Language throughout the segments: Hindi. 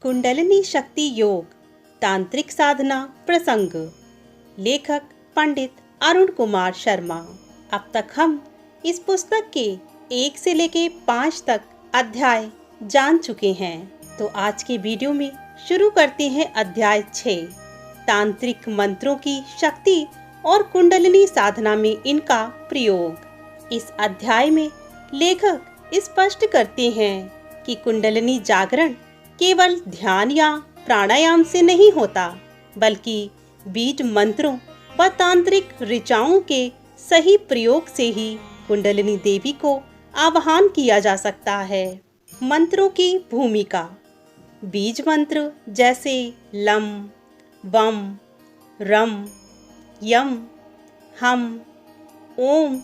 कुंडलिनी शक्ति योग तांत्रिक साधना प्रसंग। लेखक पंडित अरुण कुमार शर्मा। अब तक हम इस पुस्तक के 1 से लेके 5 तक अध्याय जान चुके हैं, तो आज के वीडियो में शुरू करते हैं अध्याय 6, तांत्रिक मंत्रों की शक्ति और कुंडलिनी साधना में इनका प्रयोग। इस अध्याय में लेखक स्पष्ट करते हैं कि कुंडलिनी जागरण केवल ध्यान या प्राणायाम से नहीं होता, बल्कि बीज मंत्रों व तांत्रिक ऋचाओं के सही प्रयोग से ही कुंडलिनी देवी को आवाहन किया जा सकता है। मंत्रों की भूमिका। बीज मंत्र जैसे लम, वम, रम, यम, हम, ओम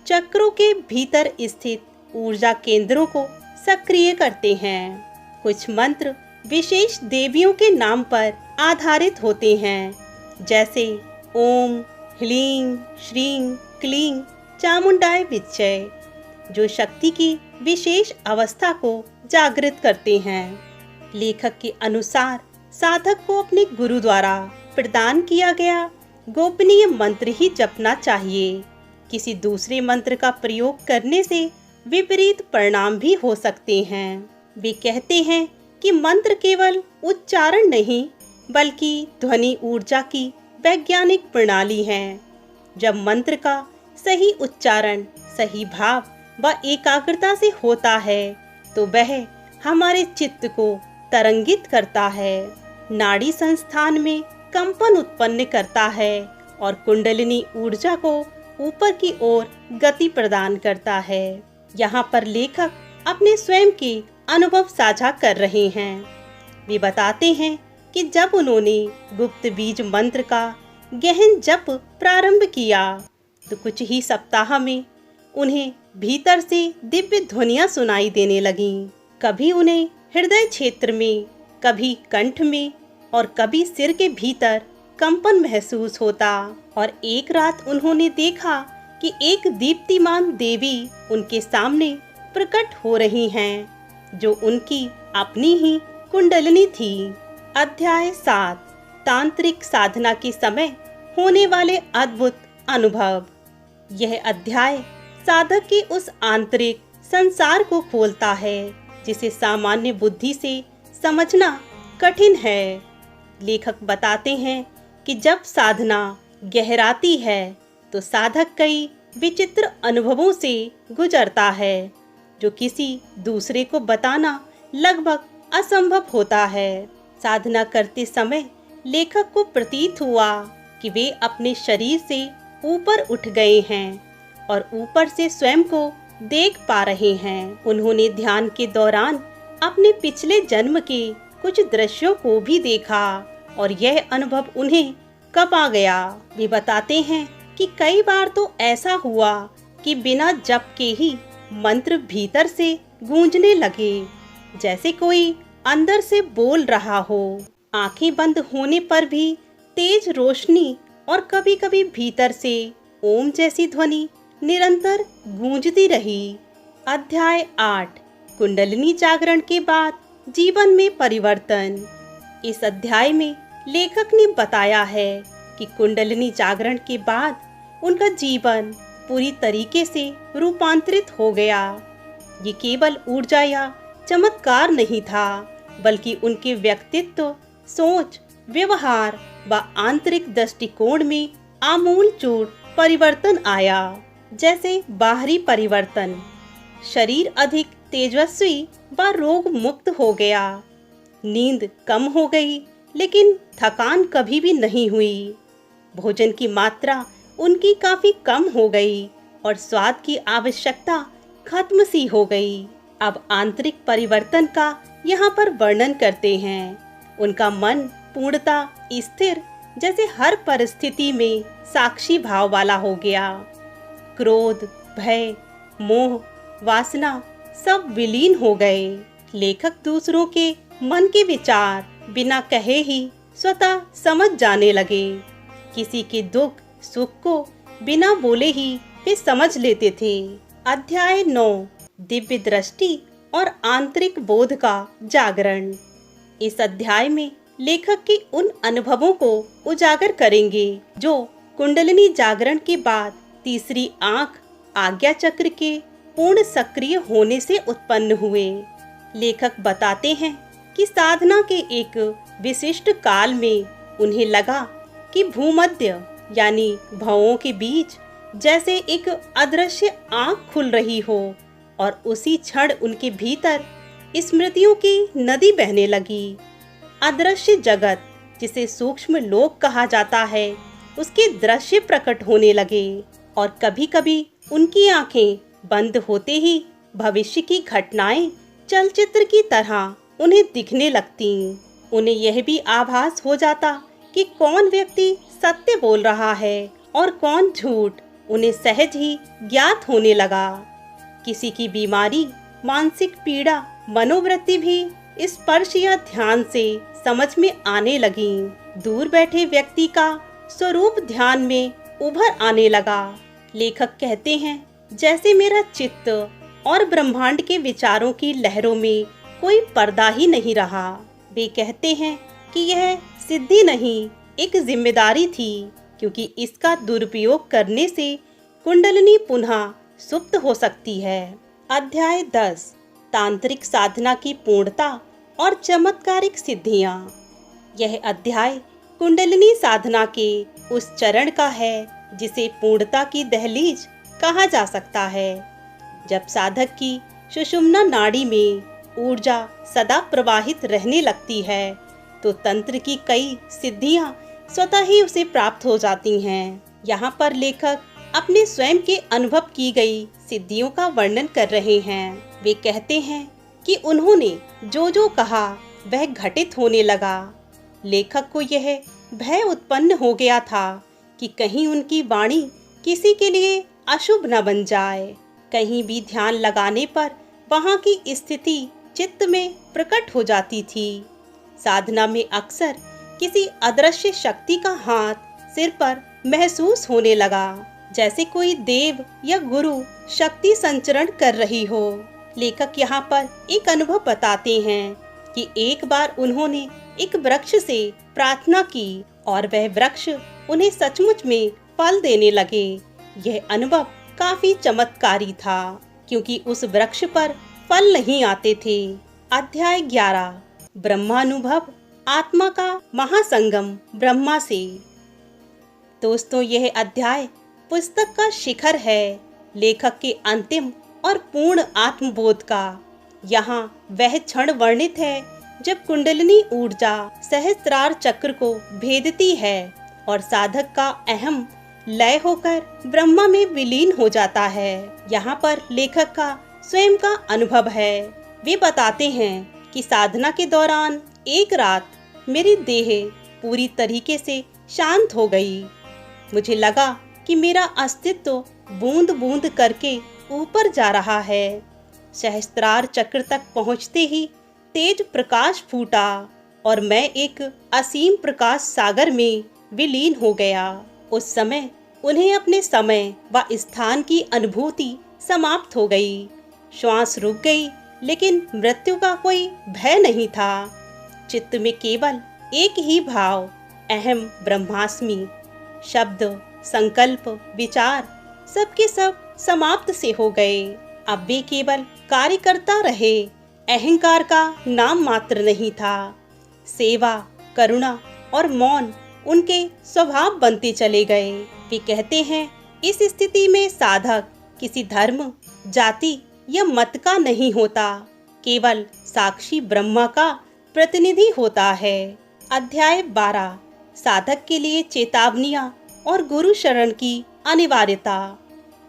चक्रों के भीतर स्थित ऊर्जा केंद्रों को सक्रिय करते हैं। कुछ मंत्र विशेष देवियों के नाम पर आधारित होते हैं, जैसे ओम, ह्लीं, श्रीं, क्लीं, चामुंडाय विच्चय, जो शक्ति की विशेष अवस्था को जागृत करते हैं। लेखक के अनुसार साधक को अपने गुरु द्वारा प्रदान किया गया गोपनीय मंत्र ही जपना चाहिए। किसी दूसरे मंत्र का प्रयोग करने से विपरीत परिणाम भी हो सकते हैं। वे कहते हैं कि मंत्र केवल उच्चारण नहीं, बल्कि ध्वनि ऊर्जा की वैज्ञानिक प्रणाली है। जब मंत्र का सही उच्चारण सही भाव व एकाग्रता से होता है, तो वह हमारे चित्त को तरंगित करता है, नाड़ी संस्थान में कंपन उत्पन्न करता है और कुंडलिनी ऊर्जा को ऊपर की ओर गति प्रदान करता है। यहाँ पर लेखक अपने स्वयं के अनुभव साझा कर रहे हैं। वे बताते हैं कि जब उन्होंने गुप्त बीज मंत्र का गहन जप प्रारंभ किया, तो कुछ ही सप्ताह में उन्हें भीतर से दिव्य ध्वनियां सुनाई देने लगीं। कभी उन्हें हृदय क्षेत्र में, कभी कंठ में और कभी सिर के भीतर कंपन महसूस होता। और एक रात उन्होंने देखा कि एक दीप्तिमान देवी उनके सामने प्रकट हो रही हैं, जो उनकी अपनी ही कुंडलिनी थी। अध्याय 7, तांत्रिक साधना के समय होने वाले अद्भुत अनुभव। यह अध्याय साधक के उस आंतरिक संसार को खोलता है जिसे सामान्य बुद्धि से समझना कठिन है। लेखक बताते हैं कि जब साधना गहराती है, तो साधक कई विचित्र अनुभवों से गुजरता है, जो किसी दूसरे को बताना लगभग असंभव होता है। साधना करते समय लेखक को प्रतीत हुआ कि वे अपने शरीर से ऊपर उठ गए हैं और ऊपर से स्वयं को देख पा रहे हैं। उन्होंने ध्यान के दौरान अपने पिछले जन्म के कुछ दृश्यों को भी देखा और यह अनुभव उन्हें कपा गया। वे बताते हैं कि कई बार तो ऐसा हुआ कि बिना जप के ही मंत्र भीतर से गूंजने लगे, जैसे कोई अंदर से बोल रहा हो। आंखें बंद होने पर भी तेज रोशनी और कभी-कभी भीतर से ओम जैसी ध्वनि निरंतर गूंजती रही। अध्याय 8, कुंडलिनी जागरण के बाद जीवन में परिवर्तन। इस अध्याय में लेखक ने बताया है कि कुंडलिनी जागरण के बाद उनका जीवन पूरी तरीके से रूपांतरित हो गया। ये केवल ऊर्जा या चमत्कार नहीं था, बल्कि उनके व्यक्तित्व, सोच, व्यवहार व आंतरिक दृष्टिकोण में आमूलचूल परिवर्तन आया। जैसे बाहरी परिवर्तन, शरीर अधिक तेजस्वी व रोग मुक्त हो गया। नींद कम हो गई, लेकिन थकान कभी भी नहीं हुई। भोजन की मात्रा उनकी काफी कम हो गई और स्वाद की आवश्यकता खत्म सी हो गई। अब आंतरिक परिवर्तन का यहाँ पर वर्णन करते हैं। उनका मन पूर्णता स्थिर, जैसे हर परिस्थिति में साक्षी भाव वाला हो गया। क्रोध, भय, मोह, वासना सब विलीन हो गए। लेखक दूसरों के मन के विचार बिना कहे ही स्वतः समझ जाने लगे। किसी के दुख सुख को बिना बोले ही वे समझ लेते थे। अध्याय 9, दिव्य दृष्टि और आंतरिक बोध का जागरण। इस अध्याय में लेखक के उन अनुभवों को उजागर करेंगे जो कुंडलिनी जागरण के बाद तीसरी आंख आज्ञा चक्र के पूर्ण सक्रिय होने से उत्पन्न हुए। लेखक बताते हैं कि साधना के एक विशिष्ट काल में उन्हें लगा कि भूमध्य यानी भवों के बीच जैसे एक अदृश्य आंख खुल रही हो और उसी क्षण उनके भीतर स्मृतियों की नदी बहने लगी। अदृश्य जगत, जिसे सूक्ष्म लोक कहा जाता है, उसके दृश्य प्रकट होने लगे और कभी-कभी उनकी आंखें बंद होते ही भविष्य की घटनाएं चलचित्र की तरह उन्हें दिखने लगती। उन्हें यह भी आभास हो जाता कि कौन व्यक्ति सत्य बोल रहा है और कौन झूठ उन्हें सहज ही ज्ञात होने लगा। किसी की बीमारी, मानसिक पीड़ा, मनोवृत्ति भी स्पर्श या ध्यान से समझ में आने लगी। दूर बैठे व्यक्ति का स्वरूप ध्यान में उभर आने लगा। लेखक कहते हैं, जैसे मेरा चित्त और ब्रह्मांड के विचारों की लहरों में कोई पर्दा ही नहीं रहा। वे कहते हैं कि यह सिद्धि नहीं, एक जिम्मेदारी थी, क्योंकि इसका दुरुपयोग करने से कुंडलिनी पुनः सुप्त हो सकती है। अध्याय 10 तांत्रिक साधना की पूर्णता और चमत्कारिक सिद्धियां। यह अध्याय कुंडलिनी साधना के उस चरण का है जिसे पूर्णता की दहलीज कहा जा सकता है। जब साधक की सुषुम्ना नाड़ी में ऊर्जा सदा प्रवाहित रहने लगती है तो तंत्र की कई सिद्धियां स्वतः ही उसे प्राप्त हो जाती हैं। यहाँ पर लेखक अपने स्वयं के अनुभव की गई सिद्धियों का वर्णन कर रहे हैं। वे कहते हैं कि उन्होंने जो जो कहा वह घटित होने लगा। लेखक को यह भय उत्पन्न हो गया था कि कहीं उनकी वाणी किसी के लिए अशुभ न बन जाए। कहीं भी ध्यान लगाने पर वहाँ की स्थिति चित्त में प्रकट हो जाती थी। साधना में अक्सर किसी अदृश्य शक्ति का हाथ सिर पर महसूस होने लगा, जैसे कोई देव या गुरु शक्ति संचरण कर रही हो। लेखक यहाँ पर एक अनुभव बताते हैं कि एक बार उन्होंने एक वृक्ष से प्रार्थना की और वह वृक्ष उन्हें सचमुच में फल देने लगे। यह अनुभव काफी चमत्कारी था, क्योंकि उस वृक्ष पर फल नहीं आते थे। अध्याय 11 ब्रह्मानुभव, आत्मा का महासंगम ब्रह्मा से। दोस्तों, यह अध्याय पुस्तक का शिखर है, लेखक के अंतिम और पूर्ण आत्मबोध का। यहाँ वह क्षण वर्णित है जब कुंडलिनी ऊर्जा सहस्त्रार चक्र को भेदती है और साधक का अहम लय होकर ब्रह्मा में विलीन हो जाता है। यहाँ पर लेखक का स्वयं का अनुभव है। वे बताते हैं कि साधना के दौरान एक रात मेरी देह पूरी तरीके से शांत हो गई। मुझे लगा कि मेरा अस्तित्व बूंद बूंद करके ऊपर जा रहा है। सहस्त्रार चक्र तक पहुँचते ही तेज प्रकाश फूटा और मैं एक असीम प्रकाश सागर में विलीन हो गया। उस समय उन्हें अपने समय व स्थान की अनुभूति समाप्त हो गई। श्वास रुक गई, लेकिन मृत्यु का कोई भय नहीं था। चित्त में केवल एक ही भाव, अहम ब्रह्मास्मि। शब्द, संकल्प, विचार सबके सब समाप्त से हो गए। अब वे केवल कार्यकर्ता रहे। अहंकार का नाम मात्र नहीं था। सेवा, करुणा और मौन उनके स्वभाव बनते चले गए। वे कहते हैं, इस स्थिति में साधक किसी धर्म, जाति या मत का नहीं होता, केवल साक्षी ब्रह्मा का प्रतिनिधि होता है। अध्याय 12 साधक के लिए चेतावनियां और गुरु शरण की अनिवार्यता।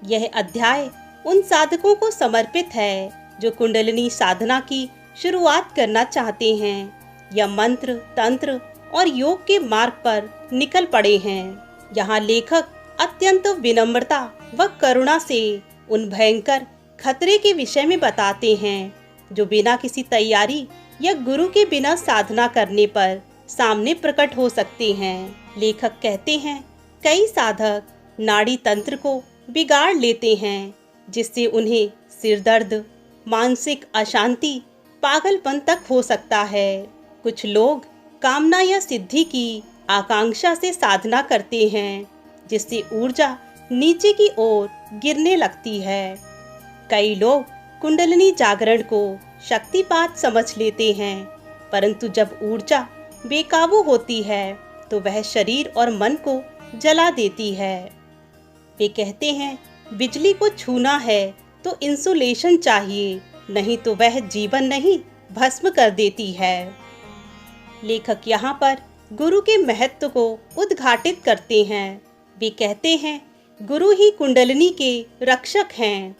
यह अध्याय उन साधकों को समर्पित है जो कुंडलिनी साधना की शुरुआत करना चाहते हैं या मंत्र, तंत्र और योग के मार्ग पर निकल पड़े हैं। यहाँ लेखक अत्यंत विनम्रता व करुणा से उन भयंकर खतरे के विषय में बताते हैं जो बिना किसी तैयारी या गुरु के बिना साधना करने पर सामने प्रकट हो सकते हैं। लेखक कहते हैं, कई साधक नाड़ी तंत्र को बिगाड़ लेते हैं, जिससे उन्हें सिर दर्द, मानसिक अशांति, पागलपन तक हो सकता है। कुछ लोग कामना या सिद्धि की आकांक्षा से साधना करते हैं, जिससे ऊर्जा नीचे की ओर गिरने लगती है। कई लोग कुंडलिनी जागरण को शक्तिपात समझ लेते हैं, परंतु जब ऊर्जा बेकाबू होती है तो वह शरीर और मन को जला देती है। वे कहते हैं, बिजली को छूना है तो इंसुलेशन चाहिए, नहीं तो वह जीवन नहीं भस्म कर देती है। लेखक यहाँ पर गुरु के महत्व को उद्घाटित करते हैं। वे कहते हैं, गुरु ही कुंडलिनी के रक्षक हैं।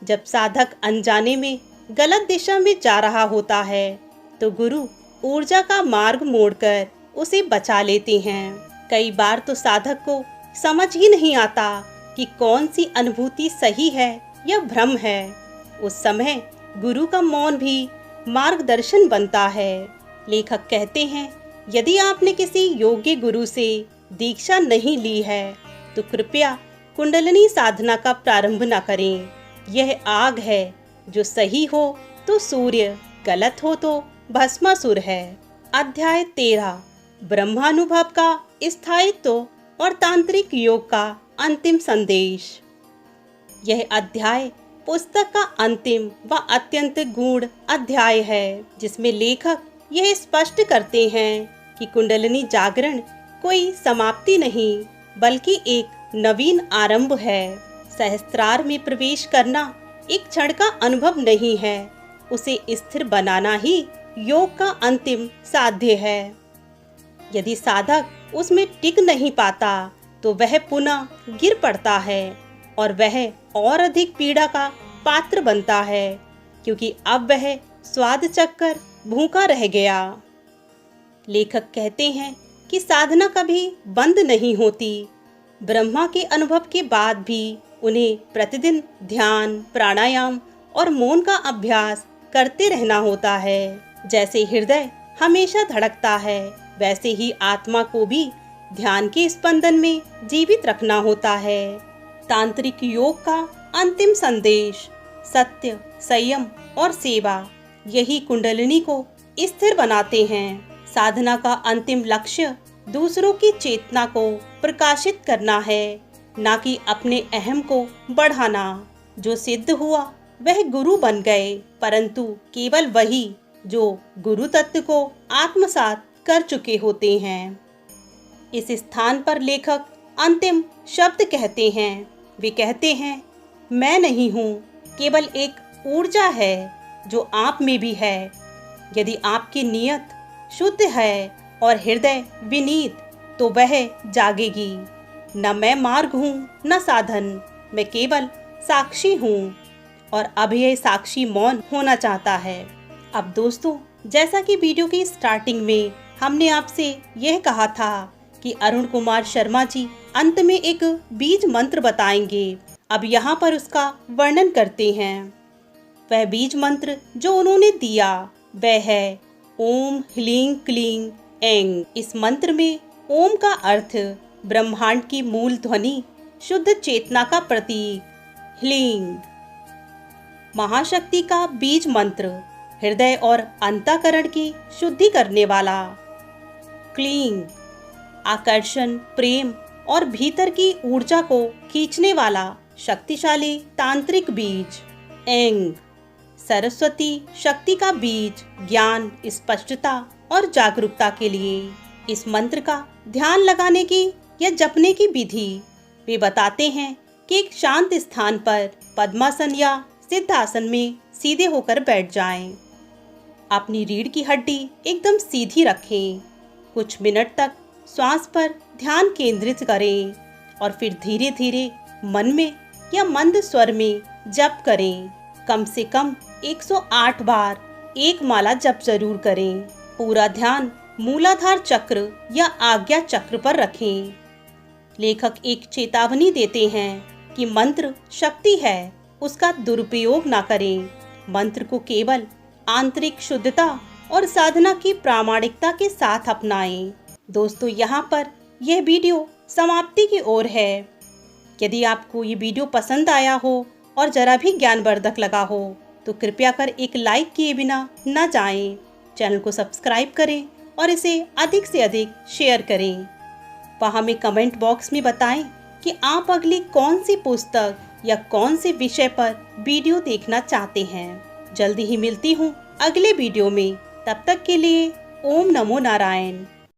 जब साधक अनजाने में गलत दिशा में जा रहा होता है तो गुरु ऊर्जा का मार्ग मोड़कर उसे बचा लेते हैं। कई बार तो साधक को समझ ही नहीं आता कि कौन सी अनुभूति सही है या भ्रम है। उस समय गुरु का मौन भी मार्गदर्शन बनता है। लेखक कहते हैं, यदि आपने किसी योग्य गुरु से दीक्षा नहीं ली है तो कृपया कुंडलिनी साधना का प्रारंभ न करें। यह आग है, जो सही हो तो सूर्य, गलत हो तो भस्मासुर है। अध्याय 13 ब्रह्मानुभव का स्थायित्व और तांत्रिक योग का अंतिम संदेश। यह अध्याय पुस्तक का अंतिम व अत्यंत गूढ़ अध्याय है, जिसमें लेखक यह स्पष्ट करते हैं कि कुंडलिनी जागरण कोई समाप्ति नहीं, बल्कि एक नवीन आरंभ है। सहस्त्रार में प्रवेश करना एक क्षण का अनुभव नहीं है, उसे स्थिर बनाना ही योग का अंतिम साध्य है। यदि साधक उसमें टिक नहीं पाता तो वह पुनः गिर पड़ता है और वह और अधिक पीड़ा का पात्र बनता है, क्योंकि अब वह स्वाद चखकर भूखा रह गया। लेखक कहते हैं कि साधना कभी बंद नहीं होती। ब्रह्मा के अनुभव के बाद भी उन्हें प्रतिदिन ध्यान, प्राणायाम और मौन का अभ्यास करते रहना होता है। जैसे हृदय हमेशा धड़कता है, वैसे ही आत्मा को भी ध्यान के स्पंदन में जीवित रखना होता है। तांत्रिक योग का अंतिम संदेश सत्य, संयम और सेवा, यही कुंडलिनी को स्थिर बनाते हैं। साधना का अंतिम लक्ष्य दूसरों की चेतना को प्रकाशित करना है, ना कि अपने अहम को बढ़ाना। जो सिद्ध हुआ वह गुरु बन गए, परंतु केवल वही जो गुरु तत्व को आत्मसात कर चुके होते हैं। इस स्थान पर लेखक अंतिम शब्द कहते हैं। वे कहते हैं, मैं नहीं हूँ, केवल एक ऊर्जा है जो आप में भी है। यदि आपकी नियत शुद्ध है और हृदय विनीत, तो वह जागेगी। न मैं मार्ग हूँ न साधन, मैं केवल साक्षी हूँ, और अब यह साक्षी मौन होना चाहता है। अब दोस्तों, जैसा कि वीडियो की स्टार्टिंग में हमने आपसे यह कहा था कि अरुण कुमार शर्मा जी अंत में एक बीज मंत्र बताएंगे। अब यहाँ पर उसका वर्णन करते हैं। वह बीज मंत्र जो उन्होंने दिया वह है ओम ह्लीं क्लीं ऐं। इस मंत्र में ओम का अर्थ ब्रह्मांड की मूल ध्वनि, शुद्ध चेतना का प्रतीक, ह्लीं महाशक्ति का बीज मंत्र, हृदय और अंतःकरण की शुद्धि करने वाला, क्लीं आकर्षण, प्रेम और भीतर की ऊर्जा को खींचने वाला शक्तिशाली तांत्रिक बीज, ऐं सरस्वती शक्ति का बीज, ज्ञान, स्पष्टता और जागरूकता के लिए। इस मंत्र का ध्यान लगाने की या जपने की विधि वे बताते हैं कि एक शांत स्थान पर पद्मासन या सिद्धासन में सीधे होकर बैठ जाएं। अपनी रीढ़ की हड्डी एकदम सीधी रखें। कुछ मिनट तक श्वास पर ध्यान केंद्रित करें और फिर धीरे धीरे मन में या मंद स्वर में जप करें। कम से कम 108 बार एक माला जप जरूर करें। पूरा ध्यान मूलाधार चक्र या आज्ञा चक्र पर रखें। लेखक एक चेतावनी देते हैं कि मंत्र शक्ति है, उसका दुरुपयोग ना करें। मंत्र को केवल आंतरिक शुद्धता और साधना की प्रामाणिकता के साथ अपनाएं। दोस्तों, यहाँ पर यह वीडियो समाप्ति की ओर है। यदि आपको ये वीडियो पसंद आया हो और जरा भी ज्ञानवर्धक लगा हो तो कृपया कर एक लाइक किए बिना न जाएं। चैनल को सब्सक्राइब करें और इसे अधिक से अधिक शेयर करें। वह हमें कमेंट बॉक्स में बताएं कि आप अगली कौन सी पुस्तक या कौन से विषय पर वीडियो देखना चाहते हैं। जल्दी ही मिलती हूँ अगले वीडियो में। तब तक के लिए ओम नमो नारायण।